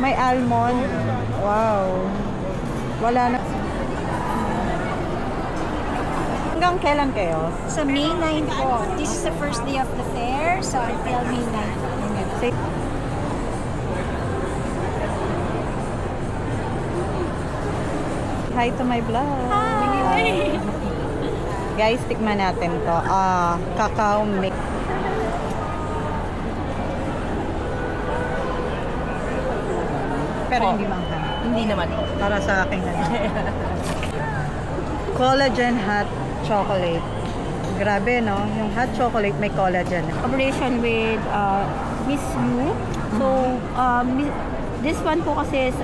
May almond. Wow. Wala na. Hanggang kailan kayo? So May 9 po. This is the first day of the fair. So until May 9. Say- Hi to my vlog. Hi! Guys, tikman natin to. Cacao mix. Pero hindi mangha. Hindi naman. Para sa akin collagen hot chocolate. Grabe, no? Yung hot chocolate may collagen. Collaboration with Miss Yu. So this one po kasi is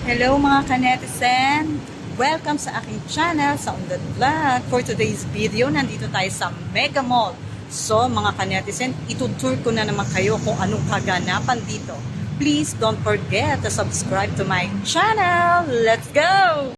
Hello mga kanetizen! Welcome sa aking channel, sa Undan Vlog. For today's video, nandito tayo sa Mega Mall. So mga kanetizen, itutour ko na naman kayo kung anong kaganapan dito. Please don't forget to subscribe to my channel. Let's go!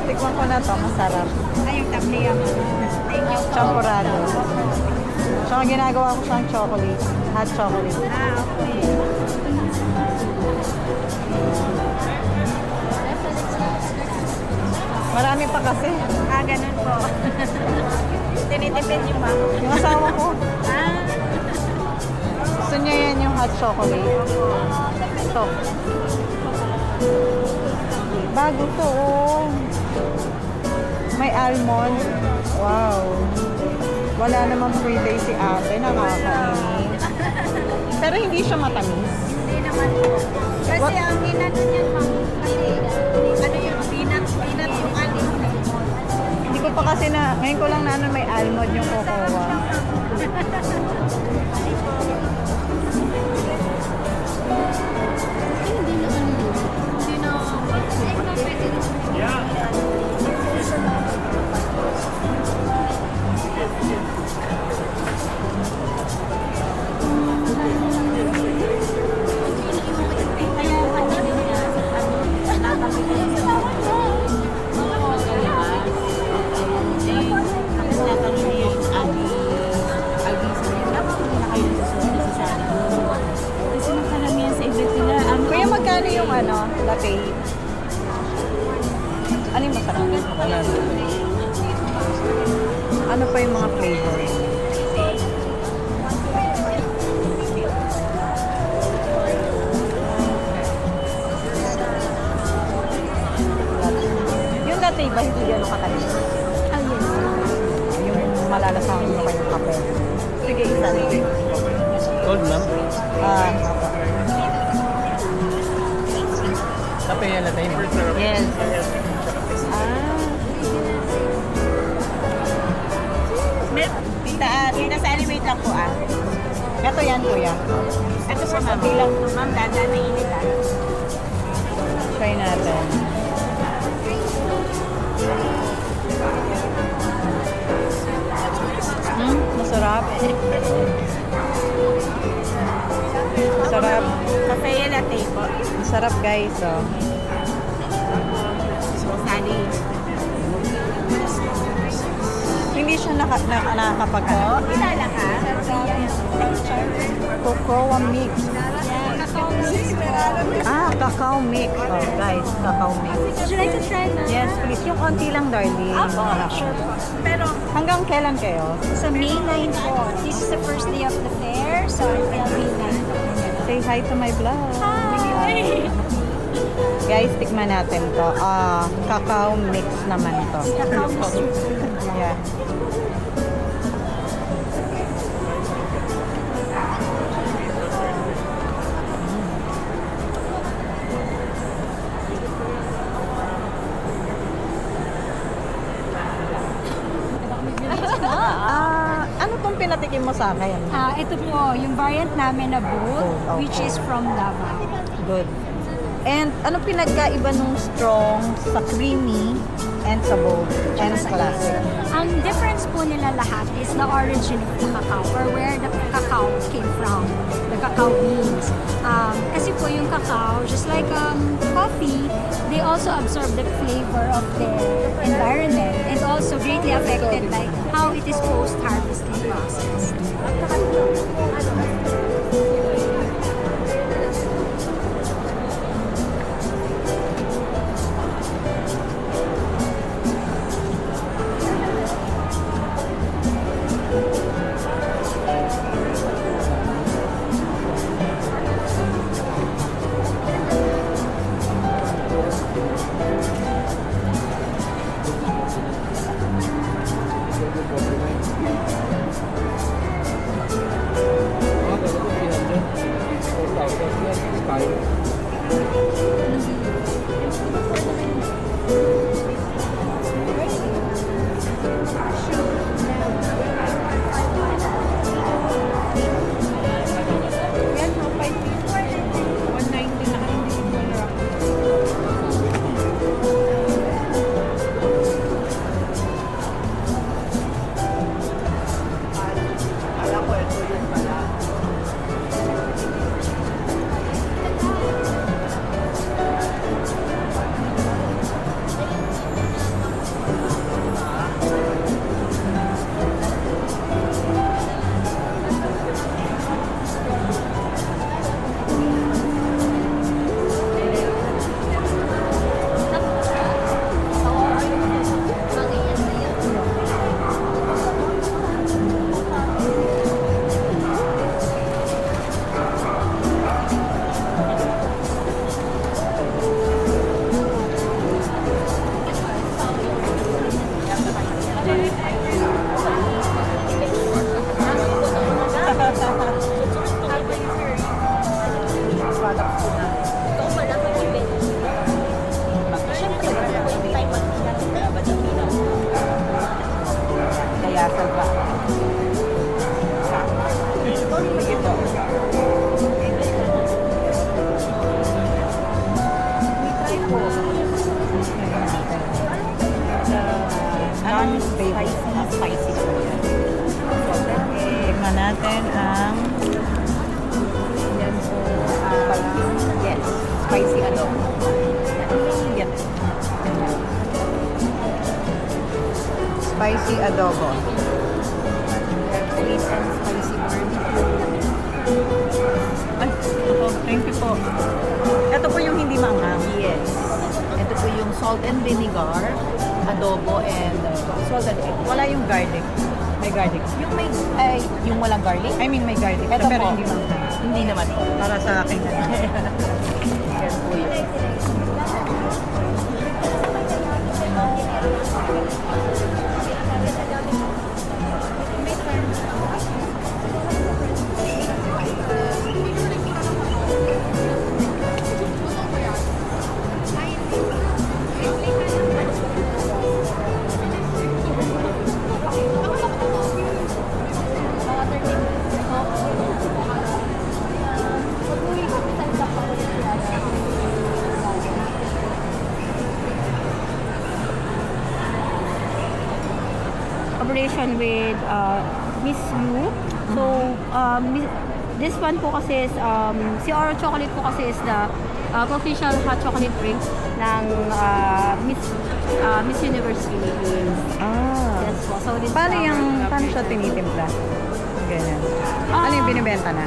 Tikman ko na to, masarap. Ay, yung tabliya mo. Thank you. Champurado. Tsaka ginagawa ko siyang chocolate. Hot chocolate. Okay. Marami pa kasi. Ganun po. Tinitipid yung mama. Yung asawa ko. Ah, Gusto niya yan yung hot chocolate. Ito. Bago to, oh. May almond. Wow. Wala namang birthday si ate. Nakakainis. Pero hindi siya matamis. hindi naman po. Kasi ang ginano niyan, ma'am, kasi ano yung peanut yung alin. Hindi ko pa kasi na, ngayon ko lang na ano may almond yung cocoa. Kuya, magkano yung ano, latte? Ano yung masarap? Ano pa yung mga flavor? Yung latte ba hindi gano'ng katalis? Yung malalasahan mo kayong kape. Sige, isa. Cold, ma'am. Kape yan natin. Yes. Tita Sally, wait lang po ah. Ito yan, kuya. Ito sa ma'am. Bilang po ma'am, dada na initan. Try natin. Masarap. Masarap. Cafe latte po. Masarap, guys. Oh. Sally. Hindi siya nakakapag Kilala ka? cocoa mix. Cacao mix. Oh, guys, cacao mix. Would you like to try na? Yes, please. Yung konti lang, darling. Sure po. Pero Hanggang kailan kayo? sa May 9 po, this is the first day of the fair, so until May 9 po. Say hi to my vlog. Hi! Guys, tikman natin to. Cacao mix naman to. Cacao mixture. Yeah. Ano pong pinatikim mo sa akin? Ito po, yung variant namin na boot, Oh, okay. which is from Davao. Good. And ano pinagkaiba nung strong sa creamy and sa bold and classic? Ang difference po nila lahat is the origin of the cacao or where the cacao came from, the cacao beans. Kasi po yung cacao, just like coffee, they also absorb the flavor of their environment and also greatly affected by how it is post-harvesting process. flavor. Spicy. Tignan natin ang Yan po, yes, spicy adobo. Yan. spicy adobo. Sweet and spicy barbecue. Ay, ito, thank you po. Ito po yung hindi maanghang. Yes. Ito po yung salt and vinegar, adobo, and salt and egg. Wala yung garlic. May garlic. Yung may, yung walang garlic? I mean, may garlic. Ito pero po. hindi maanghang. Hindi naman po. Para sa akin na lang. Yan po yun. Collaboration with Miss Yu. So, this one po kasi is, si Oro Chocolate po kasi is the official hot chocolate drink ng Miss Universe Philippines. Ah. Yes po. So, this Paano siya tinitimpla? Ganyan. Ano yung binibenta na?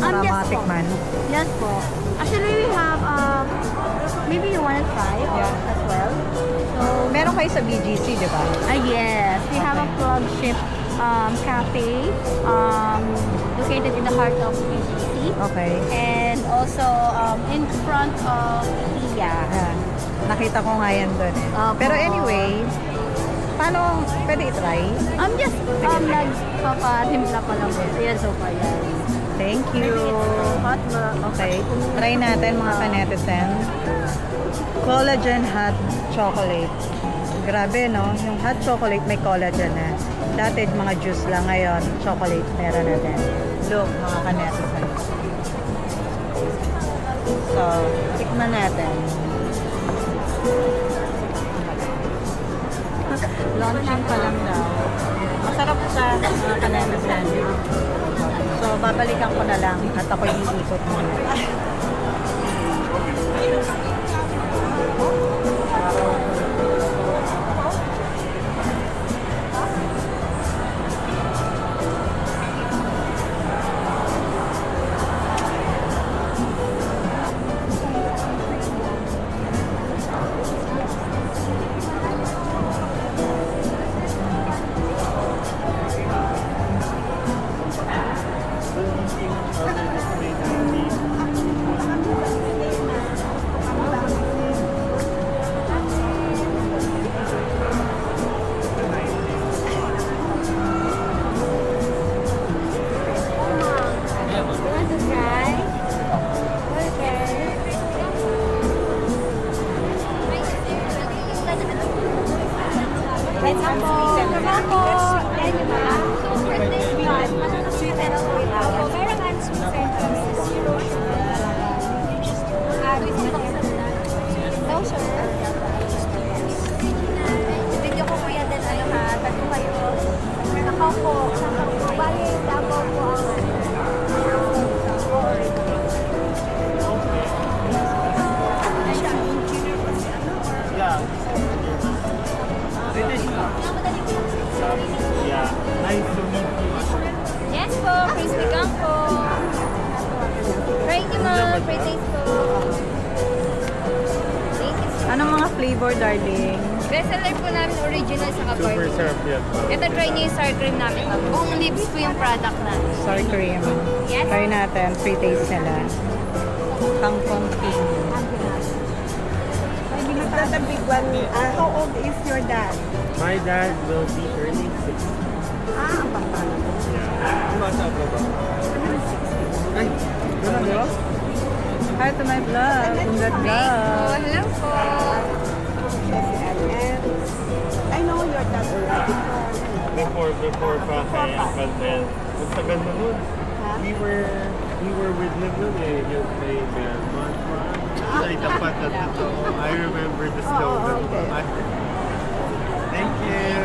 Para yes po. matikman. Yes po. Actually, we have, maybe you wanna try as well. So, Meron kayo sa BGC, di ba? yes, we have a Okay. flagship cafe located in the heart of BGC. Okay. And also in front of IKEA. Ayan. Nakita ko nga yan doon eh. Opo. Pero anyway, paano pwede i-try? Just nagpapatimpla pa lang po. Yan, so far yan. Thank you. Hot na. Okay. Try natin mga kanetizen. Collagen hot chocolate. Grabe, no? Yung hot chocolate may collagen na. Dati mga juice lang, ngayon chocolate meron na din. Look, mga kanetizen. So, tikman natin. Launching pa lang daw. Masarap siya, mga kanetizen. So, babalikan ko na lang at ako iikot muna. Want to try? Okay. Let's go. Tama po. Yan yung mga sweet and sweet. Opo, meron ang sweet and zero sugar. No sugar. Video ko kuya din ano ha, tago kayo. Nakaw po. Bali, Davao po ang Yeah. Nice to meet you. Yes po, crispy gang po. Try nyo mga pre-taste po. Thank you so Anong mga flavor, darling? Best seller po namin original sa Super Kapoy. sarap yan. Ito try nyo yung sour cream namin. Buong lips po yung product namin. Sour cream. Yes. Try natin. Free taste nila. Kangkong king. That's a big one. How old is your dad? My dad will be turning 60. Kumasa ka ba? Ay, gano'n ba? Hi to my vlog. Kundat vlog. Hello po. And I know your dad already. Before pa kay Uncle Mel. Ang tagal na nun. We were with him nun eh. Yung may Belmont Run. Ay, tapat na to. I remember the slogan. okay. Thank you.